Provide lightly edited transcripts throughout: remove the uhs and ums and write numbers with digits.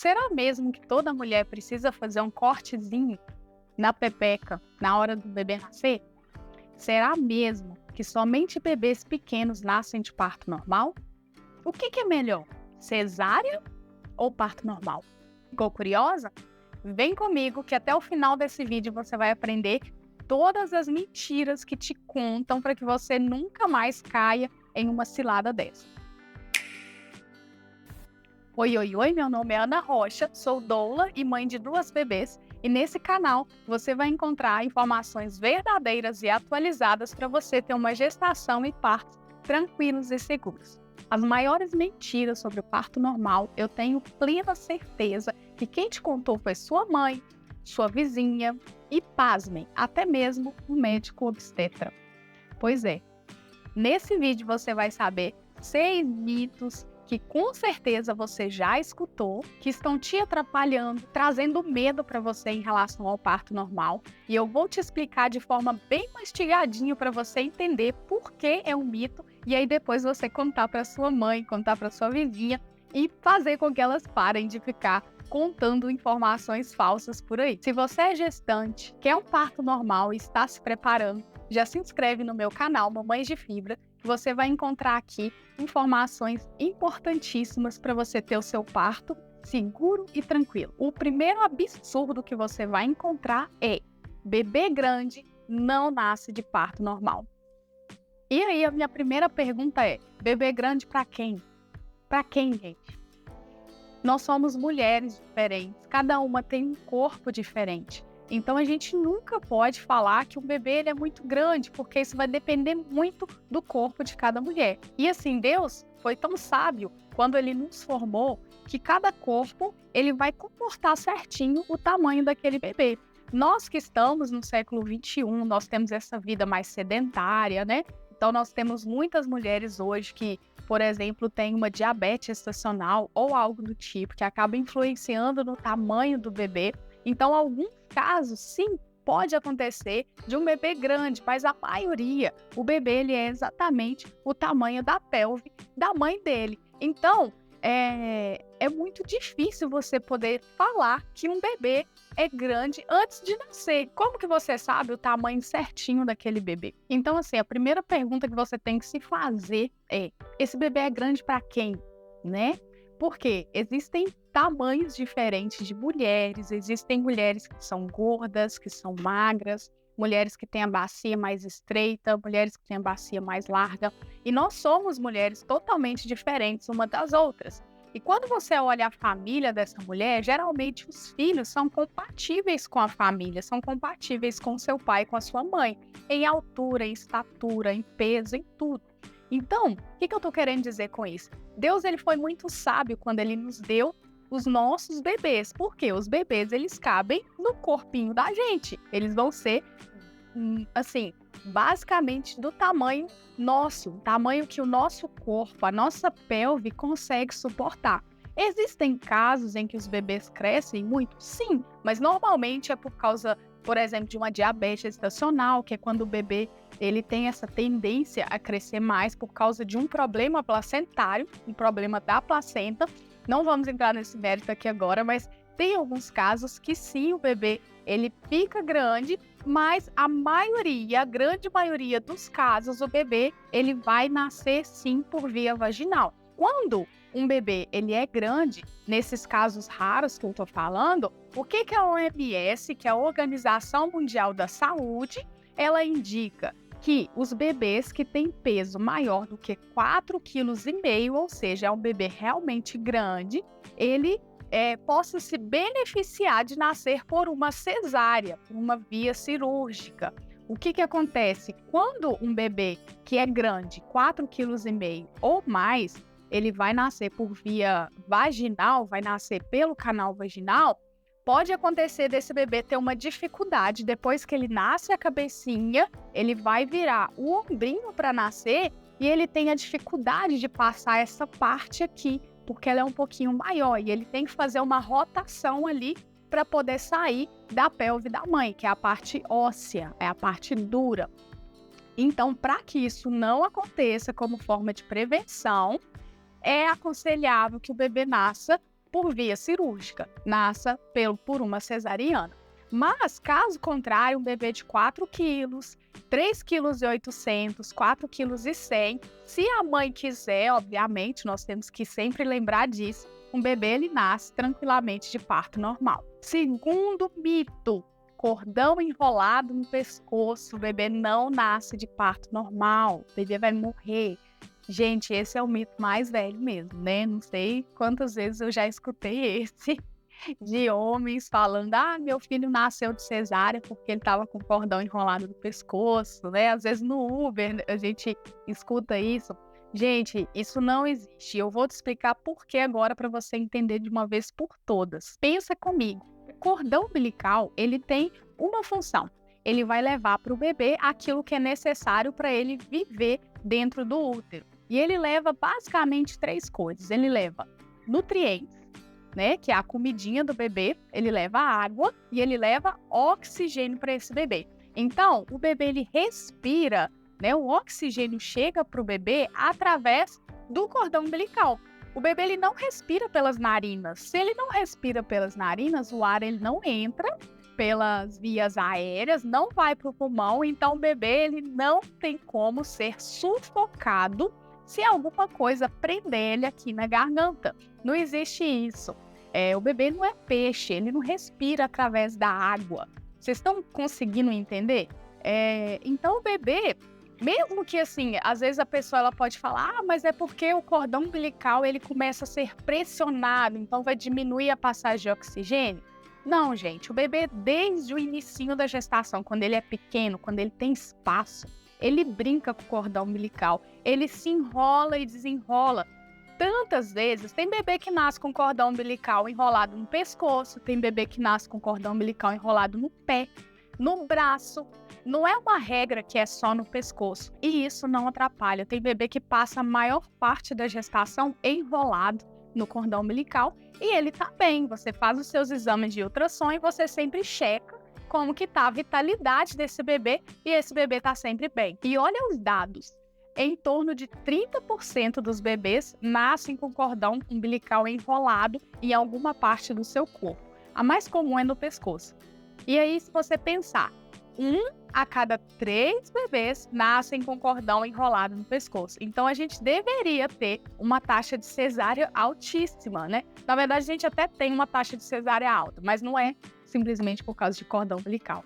Será mesmo que toda mulher precisa fazer um cortezinho na pepeca na hora do bebê nascer? Será mesmo que somente bebês pequenos nascem de parto normal? O que é melhor, cesárea ou parto normal? Ficou curiosa? Vem comigo que até o final desse vídeo você vai aprender todas as mentiras que te contam para que você nunca mais caia em uma cilada dessa. Oi, meu nome é Ana Rocha, sou doula e mãe de 2 bebês, e nesse canal você vai encontrar informações verdadeiras e atualizadas para você ter uma gestação e parto tranquilos e seguros. As maiores mentiras sobre o parto normal, eu tenho plena certeza que quem te contou foi sua mãe, sua vizinha e, pasmem, até mesmo o médico obstetra. Pois é, nesse vídeo você vai saber 6 mitos que com certeza você já escutou, que estão te atrapalhando, trazendo medo para você em relação ao parto normal. E eu vou te explicar de forma bem mastigadinha para você entender por que é um mito. E aí depois você contar para sua mãe, contar para sua vizinha e fazer com que elas parem de ficar contando informações falsas por aí. Se você é gestante, quer um parto normal e está se preparando, já se inscreve no meu canal Mamães de Fibra. Você vai encontrar aqui informações importantíssimas para você ter o seu parto seguro e tranquilo. O primeiro absurdo que você vai encontrar é: bebê grande não nasce de parto normal. E aí a minha primeira pergunta é: bebê grande para quem? Para quem, gente? Nós somos mulheres diferentes, cada uma tem um corpo diferente. Então a gente nunca pode falar que um bebê ele é muito grande, porque isso vai depender muito do corpo de cada mulher. E assim, Deus foi tão sábio quando ele nos formou que cada corpo ele vai comportar certinho o tamanho daquele bebê. Nós que estamos no século XXI, nós temos essa vida mais sedentária, né? Então nós temos muitas mulheres hoje que, por exemplo, têm uma diabetes gestacional ou algo do tipo, que acaba influenciando no tamanho do bebê. Então, alguns casos, sim, pode acontecer de um bebê grande, mas a maioria, o bebê ele é exatamente o tamanho da pelve da mãe dele. Então, é muito difícil você poder falar que um bebê é grande antes de nascer. Como que você sabe o tamanho certinho daquele bebê? Então, assim, a primeira pergunta que você tem que se fazer é: esse bebê é grande para quem, né? Porque existem tamanhos diferentes de mulheres, existem mulheres que são gordas, que são magras, mulheres que têm a bacia mais estreita, mulheres que têm a bacia mais larga, e nós somos mulheres totalmente diferentes uma das outras. E quando você olha a família dessa mulher, geralmente os filhos são compatíveis com a família, são compatíveis com seu pai, com a sua mãe, em altura, em estatura, em peso, em tudo. Então, o que eu estou querendo dizer com isso? Deus ele foi muito sábio quando ele nos deu os nossos bebês, porque os bebês eles cabem no corpinho da gente. Eles vão ser, assim, basicamente do tamanho nosso, tamanho que o nosso corpo, a nossa pelve consegue suportar. Existem casos em que os bebês crescem muito? Sim, mas normalmente é por causa, por exemplo, de uma diabetes gestacional, que é quando o bebê ele tem essa tendência a crescer mais por causa de um problema placentário, um problema da placenta. Não vamos entrar nesse mérito aqui agora, mas tem alguns casos que sim, o bebê ele fica grande, mas a grande maioria dos casos, o bebê ele vai nascer sim por via vaginal. Quando um bebê ele é grande, nesses casos raros que eu estou falando, o que a OMS, que é a Organização Mundial da Saúde, ela indica que os bebês que têm peso maior do que 4,5 kg, ou seja, é um bebê realmente grande, ele possa se beneficiar de nascer por uma cesárea, por uma via cirúrgica. O que acontece? Quando um bebê que é grande, 4,5 kg ou mais, ele vai nascer por via vaginal, vai nascer pelo canal vaginal, pode acontecer desse bebê ter uma dificuldade, depois que ele nasce a cabecinha, ele vai virar o ombrinho para nascer e ele tem a dificuldade de passar essa parte aqui, porque ela é um pouquinho maior e ele tem que fazer uma rotação ali para poder sair da pelve da mãe, que é a parte óssea, é a parte dura. Então, para que isso não aconteça como forma de prevenção, é aconselhável que o bebê nasça por via cirúrgica, nasça por uma cesariana. Mas, caso contrário, um bebê de 4 quilos, 3,8 kg, 4,1 kg, se a mãe quiser, obviamente, nós temos que sempre lembrar disso, um bebê ele nasce tranquilamente de parto normal. Segundo mito, cordão enrolado no pescoço, o bebê não nasce de parto normal, o bebê vai morrer. Gente, esse é o mito mais velho mesmo, né? Não sei quantas vezes eu já escutei esse de homens falando, meu filho nasceu de cesárea porque ele estava com o cordão enrolado no pescoço, né? Às vezes no Uber a gente escuta isso. Gente, isso não existe. Eu vou te explicar por que agora para você entender de uma vez por todas. Pensa comigo. O cordão umbilical, ele tem uma função. Ele vai levar para o bebê aquilo que é necessário para ele viver dentro do útero. E ele leva basicamente 3 coisas. Ele leva nutrientes, né, que é a comidinha do bebê, ele leva água e ele leva oxigênio para esse bebê. Então, o bebê ele respira, né, o oxigênio chega para o bebê através do cordão umbilical. O bebê ele não respira pelas narinas. Se ele não respira pelas narinas, o ar ele não entra pelas vias aéreas, não vai para o pulmão, então o bebê ele não tem como ser sufocado se alguma coisa prender ele aqui na garganta. Não existe isso. O bebê não é peixe, ele não respira através da água. Vocês estão conseguindo entender? Então o bebê, mesmo que assim, às vezes a pessoa ela pode falar, mas é porque o cordão umbilical ele começa a ser pressionado, então vai diminuir a passagem de oxigênio. Não, gente, o bebê desde o inicinho da gestação, quando ele é pequeno, quando ele tem espaço, ele brinca com o cordão umbilical, ele se enrola e desenrola. Tantas vezes, tem bebê que nasce com cordão umbilical enrolado no pescoço, tem bebê que nasce com cordão umbilical enrolado no pé, no braço. Não é uma regra que é só no pescoço, e isso não atrapalha. Tem bebê que passa a maior parte da gestação enrolado no cordão umbilical e ele tá bem. Você faz os seus exames de ultrassom e você sempre checa como que tá a vitalidade desse bebê e esse bebê tá sempre bem. E olha os dados. Em torno de 30% dos bebês nascem com cordão umbilical enrolado em alguma parte do seu corpo. A mais comum é no pescoço. E aí, se você pensar, 1 a cada 3 bebês nascem com cordão enrolado no pescoço. Então, a gente deveria ter uma taxa de cesárea altíssima, né? Na verdade, a gente até tem uma taxa de cesárea alta, mas não é simplesmente por causa de cordão umbilical.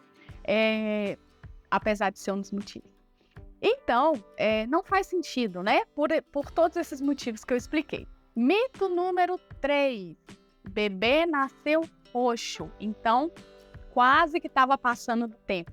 Apesar de ser um dos motivos. Então, não faz sentido, né? Por todos esses motivos que eu expliquei. Mito número 3. Bebê nasceu roxo. Então, quase que estava passando do tempo.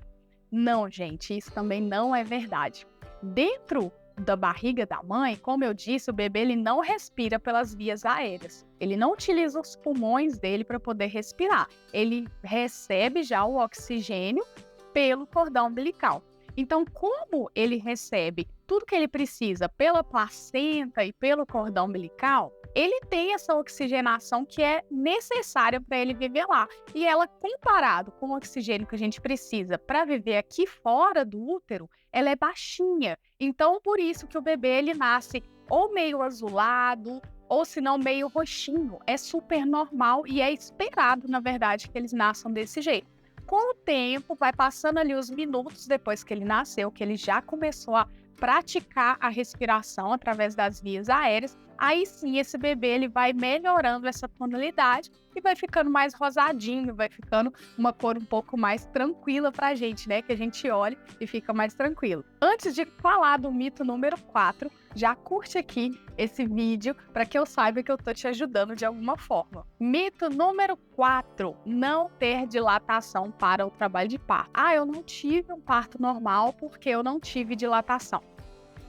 Não, gente, isso também não é verdade. Dentro da barriga da mãe, como eu disse, o bebê ele não respira pelas vias aéreas. Ele não utiliza os pulmões dele para poder respirar. Ele recebe já o oxigênio pelo cordão umbilical. Então, como ele recebe tudo que ele precisa pela placenta e pelo cordão umbilical, ele tem essa oxigenação que é necessária para ele viver lá. E ela, comparado com o oxigênio que a gente precisa para viver aqui fora do útero, ela é baixinha. Então, por isso que o bebê ele nasce ou meio azulado, ou se não meio roxinho. É super normal e é esperado, na verdade, que eles nasçam desse jeito. Com o tempo, vai passando ali os minutos depois que ele nasceu, que ele já começou a praticar a respiração através das vias aéreas, aí sim esse bebê ele vai melhorando essa tonalidade e vai ficando mais rosadinho, vai ficando uma cor um pouco mais tranquila pra gente, né? Que a gente olha e fica mais tranquilo. Antes de falar do mito número 4, já curte aqui esse vídeo para que eu saiba que eu tô te ajudando de alguma forma. Mito número 4, não ter dilatação para o trabalho de parto. Eu não tive um parto normal porque eu não tive dilatação.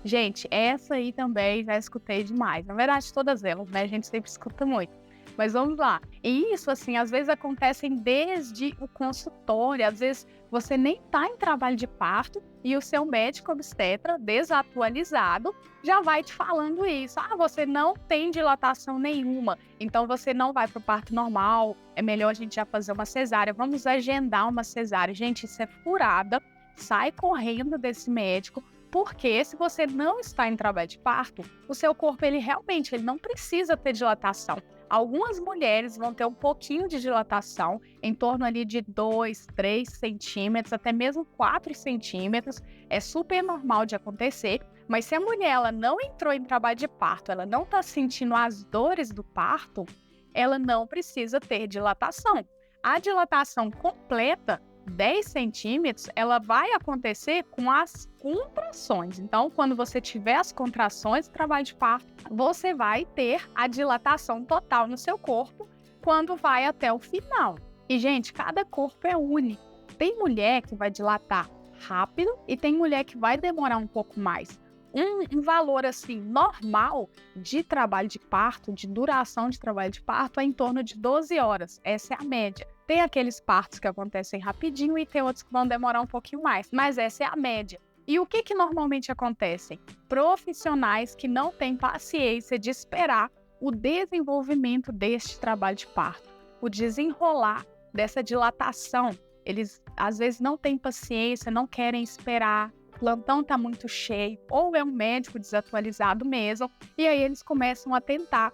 Gente, essa aí também já escutei demais. Na verdade, todas elas, né? A gente sempre escuta muito. Mas vamos lá. E isso, assim, às vezes acontecem desde o consultório. Às vezes você nem tá em trabalho de parto e o seu médico obstetra, desatualizado, já vai te falando isso. Você não tem dilatação nenhuma, então você não vai pro parto normal. É melhor a gente já fazer uma cesárea. Vamos agendar uma cesárea. Gente, isso é furada. Sai correndo desse médico. Porque se você não está em trabalho de parto, o seu corpo ele realmente não precisa ter dilatação. Algumas mulheres vão ter um pouquinho de dilatação, em torno ali de 2, 3 centímetros, até mesmo 4 centímetros. É super normal de acontecer, mas se a mulher ela não entrou em trabalho de parto, ela não está sentindo as dores do parto, ela não precisa ter dilatação. A dilatação completa, 10 centímetros, ela vai acontecer com as contrações. Então, quando você tiver as contrações do trabalho de parto, você vai ter a dilatação total no seu corpo quando vai até o final. E, gente, cada corpo é único. Tem mulher que vai dilatar rápido e tem mulher que vai demorar um pouco mais. Um valor, assim, normal de trabalho de parto, de duração de trabalho de parto, é em torno de 12 horas. Essa é a média. Tem aqueles partos que acontecem rapidinho e tem outros que vão demorar um pouquinho mais, mas essa é a média. E o que normalmente acontece? Profissionais que não têm paciência de esperar o desenvolvimento deste trabalho de parto, o desenrolar dessa dilatação. Eles, às vezes, não têm paciência, não querem esperar, o plantão está muito cheio, ou é um médico desatualizado mesmo, e aí eles começam a tentar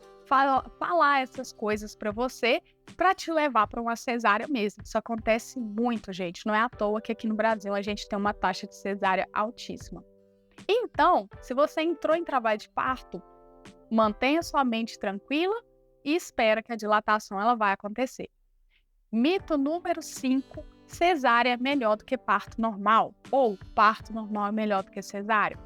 falar essas coisas para você, para te levar para uma cesárea mesmo. Isso acontece muito, gente. Não é à toa que aqui no Brasil a gente tem uma taxa de cesárea altíssima. Então, se você entrou em trabalho de parto, mantenha sua mente tranquila e espera que a dilatação ela vai acontecer. Mito número 5, cesárea é melhor do que parto normal, ou parto normal é melhor do que cesárea.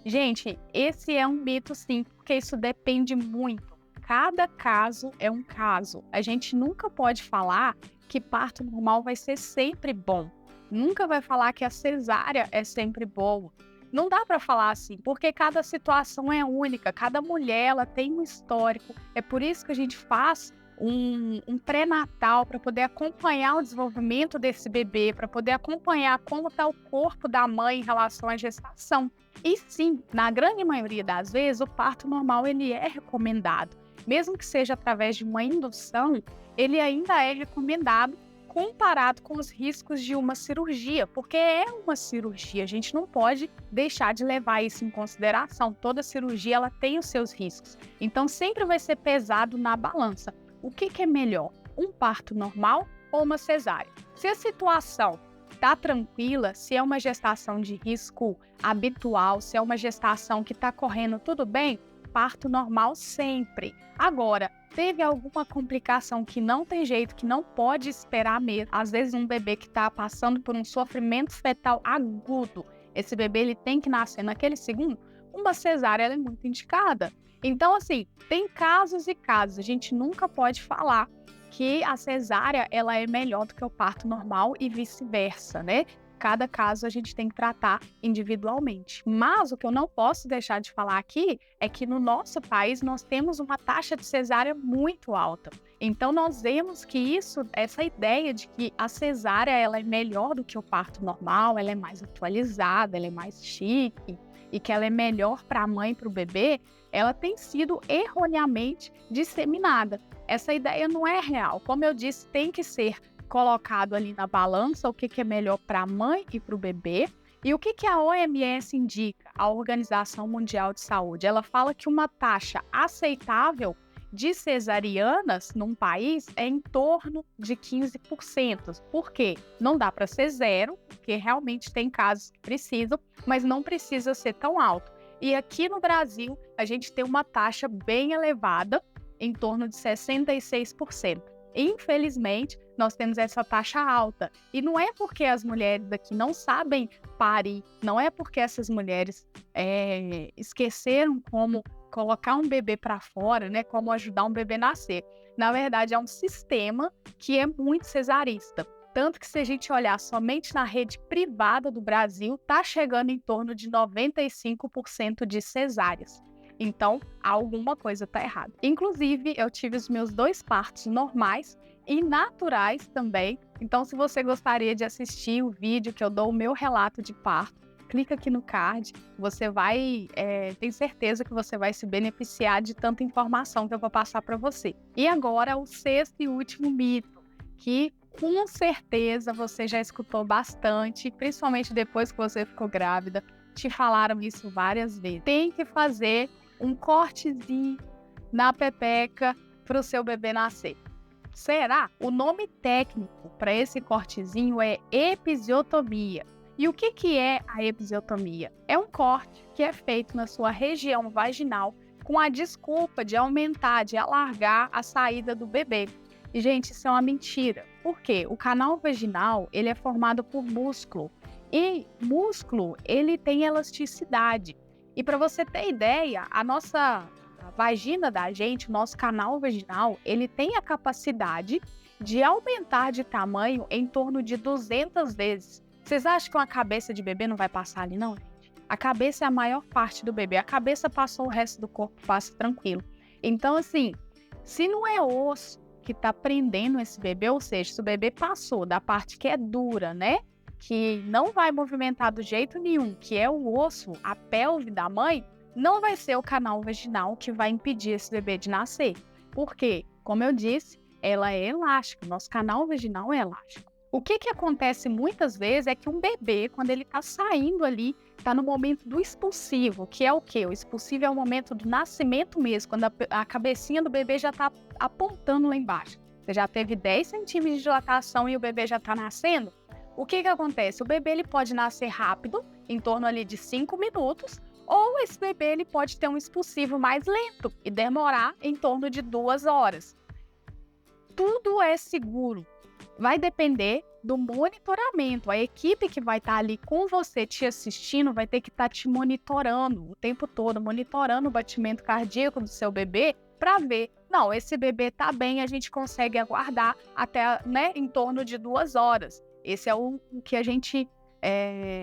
Gente, esse é um mito sim, porque isso depende muito. Cada caso é um caso. A gente nunca pode falar que parto normal vai ser sempre bom. Nunca vai falar que a cesárea é sempre boa. Não dá para falar assim, porque cada situação é única. Cada mulher ela tem um histórico. É por isso que a gente faz um pré-natal para poder acompanhar o desenvolvimento desse bebê, para poder acompanhar como está o corpo da mãe em relação à gestação. E sim, na grande maioria das vezes, o parto normal ele é recomendado. Mesmo que seja através de uma indução, ele ainda é recomendado comparado com os riscos de uma cirurgia, porque é uma cirurgia, a gente não pode deixar de levar isso em consideração. Toda cirurgia ela tem os seus riscos, então sempre vai ser pesado na balança. O que é melhor, um parto normal ou uma cesárea? Se a situação está tranquila, se é uma gestação de risco habitual, se é uma gestação que está correndo tudo bem, parto normal sempre. Agora, teve alguma complicação que não tem jeito, que não pode esperar mesmo. Às vezes um bebê que está passando por um sofrimento fetal agudo, esse bebê ele tem que nascer naquele segundo, uma cesárea ela é muito indicada. Então, assim, tem casos e casos. A gente nunca pode falar que a cesárea ela é melhor do que o parto normal e vice-versa, né? Cada caso a gente tem que tratar individualmente. Mas o que eu não posso deixar de falar aqui é que no nosso país nós temos uma taxa de cesárea muito alta. Então nós vemos que essa ideia de que a cesárea ela é melhor do que o parto normal, ela é mais atualizada, ela é mais chique e que ela é melhor para a mãe e para o bebê, ela tem sido erroneamente disseminada. Essa ideia não é real. Como eu disse, tem que ser colocado ali na balança o que é melhor para a mãe e para o bebê. E o que a OMS indica, a Organização Mundial de Saúde? Ela fala que uma taxa aceitável de cesarianas num país é em torno de 15%. Por quê? Não dá para ser zero, porque realmente tem casos que precisam, mas não precisa ser tão alto. E aqui no Brasil, a gente tem uma taxa bem elevada, em torno de 66%. Infelizmente, nós temos essa taxa alta. E não é porque as mulheres daqui não sabem parir, não é porque essas mulheres esqueceram como colocar um bebê para fora, né, como ajudar um bebê a nascer. Na verdade, é um sistema que é muito cesarista. Tanto que se a gente olhar somente na rede privada do Brasil, está chegando em torno de 95% de cesáreas. Então, alguma coisa está errada. Inclusive, eu tive os meus 2 partos normais e naturais também. Então, se você gostaria de assistir o vídeo que eu dou o meu relato de parto, clica aqui no card. Você vai, tem certeza que você vai se beneficiar de tanta informação que eu vou passar para você. E agora, o 6º e último mito, que com certeza você já escutou bastante, principalmente depois que você ficou grávida. Te falaram isso várias vezes. Tem que fazer um cortezinho na pepeca para o seu bebê nascer? Será? O nome técnico para esse cortezinho é episiotomia. E o que é a episiotomia? É um corte que é feito na sua região vaginal com a desculpa de aumentar, de alargar a saída do bebê. E, gente, isso é uma mentira. Por quê? O canal vaginal, ele é formado por músculo. E músculo, ele tem elasticidade. E para você ter ideia, a vagina da gente, o nosso canal vaginal, ele tem a capacidade de aumentar de tamanho em torno de 200 vezes. Vocês acham que uma cabeça de bebê não vai passar ali, não, gente? A cabeça é a maior parte do bebê. A cabeça passou, o resto do corpo passa tranquilo. Então, assim, se não é osso que tá prendendo esse bebê, ou seja, se o bebê passou da parte que é dura, né? Que não vai movimentar do jeito nenhum, que é o osso, a pelve da mãe, não vai ser o canal vaginal que vai impedir esse bebê de nascer. Por quê? Como eu disse, ela é elástica, nosso canal vaginal é elástico. O que acontece muitas vezes é que um bebê, quando ele está saindo ali, está no momento do expulsivo, que é o quê? O expulsivo é o momento do nascimento mesmo, quando a cabecinha do bebê já está apontando lá embaixo. Você já teve 10 centímetros de dilatação e o bebê já está nascendo? O que acontece? O bebê ele pode nascer rápido, em torno ali de 5 minutos, ou esse bebê ele pode ter um expulsivo mais lento e demorar em torno de 2 horas. Tudo é seguro. Vai depender do monitoramento. A equipe que vai estar ali com você te assistindo vai ter que estar te monitorando o tempo todo, monitorando o batimento cardíaco do seu bebê para ver, não, esse bebê está bem, a gente consegue aguardar até, né, em torno de 2 horas. Esse é o que a gente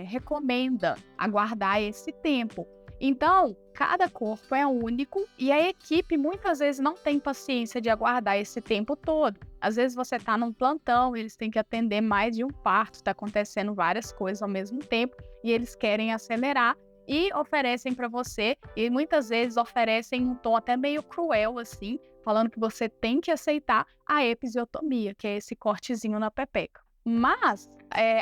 recomenda, aguardar esse tempo. Então, cada corpo é único e a equipe muitas vezes não tem paciência de aguardar esse tempo todo. Às vezes você está num plantão, eles têm que atender mais de um parto, está acontecendo várias coisas ao mesmo tempo e eles querem acelerar e oferecem para você, e muitas vezes oferecem um tom até meio cruel assim, falando que você tem que aceitar a episiotomia, que é esse cortezinho na pepeca. Mas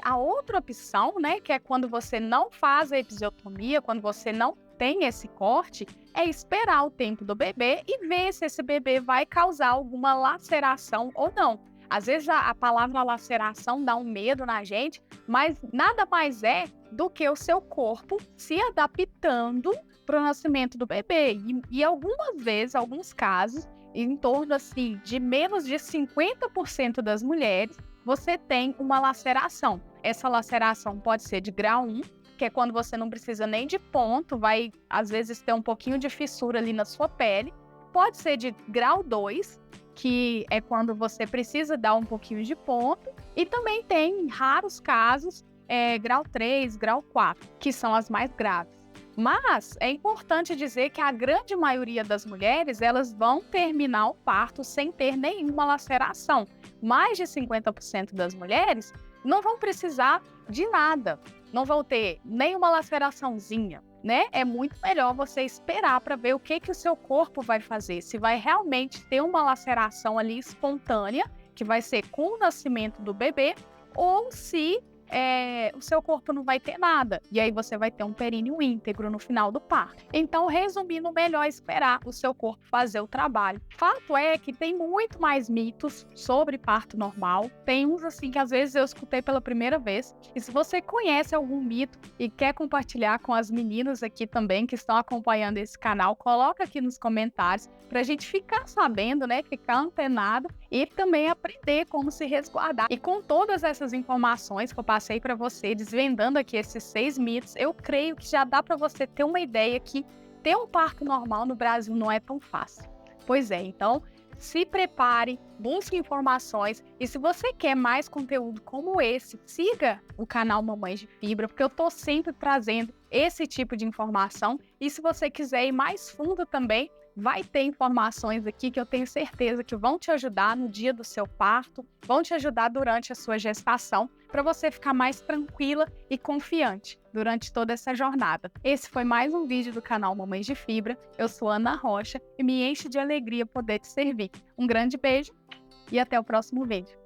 a outra opção, né, que é quando você não faz a episiotomia, quando você não tem esse corte, é esperar o tempo do bebê e ver se esse bebê vai causar alguma laceração ou não. Às vezes a palavra laceração dá um medo na gente, mas nada mais é do que o seu corpo se adaptando para o nascimento do bebê. E algumas vezes, alguns casos, em torno assim, de menos de 50% das mulheres, você tem uma laceração. Essa laceração pode ser de grau 1, que é quando você não precisa nem de ponto, vai às vezes ter um pouquinho de fissura ali na sua pele. Pode ser de grau 2, que é quando você precisa dar um pouquinho de ponto. E também tem, em raros casos, grau 3, grau 4, que são as mais graves. Mas é importante dizer que a grande maioria das mulheres, elas vão terminar o parto sem ter nenhuma laceração. Mais de 50% das mulheres não vão precisar de nada, não vão ter nenhuma laceraçãozinha, né? É muito melhor você esperar para ver o que o seu corpo vai fazer, se vai realmente ter uma laceração ali espontânea, que vai ser com o nascimento do bebê, ou se o seu corpo não vai ter nada, e aí você vai ter um períneo íntegro no final do parto. Então, resumindo, melhor esperar o seu corpo fazer o trabalho. Fato é que tem muito mais mitos sobre parto normal, tem uns assim que às vezes eu escutei pela primeira vez, e se você conhece algum mito e quer compartilhar com as meninas aqui também que estão acompanhando esse canal, coloca aqui nos comentários pra gente ficar sabendo, né, ficar antenado e também aprender como se resguardar. E com todas essas informações que eu passei para você, desvendando aqui esses 6 mitos, eu creio que já dá para você ter uma ideia que ter um parto normal no Brasil não é tão fácil. Pois é, então se prepare, busque informações e se você quer mais conteúdo como esse, siga o canal Mamães de Fibra, porque eu tô sempre trazendo esse tipo de informação. E se você quiser ir mais fundo também, vai ter informações aqui que eu tenho certeza que vão te ajudar no dia do seu parto, vão te ajudar durante a sua gestação, para você ficar mais tranquila e confiante durante toda essa jornada. Esse foi mais um vídeo do canal Mamães de Fibra. Eu sou Ana Rocha e me enche de alegria poder te servir. Um grande beijo e até o próximo vídeo.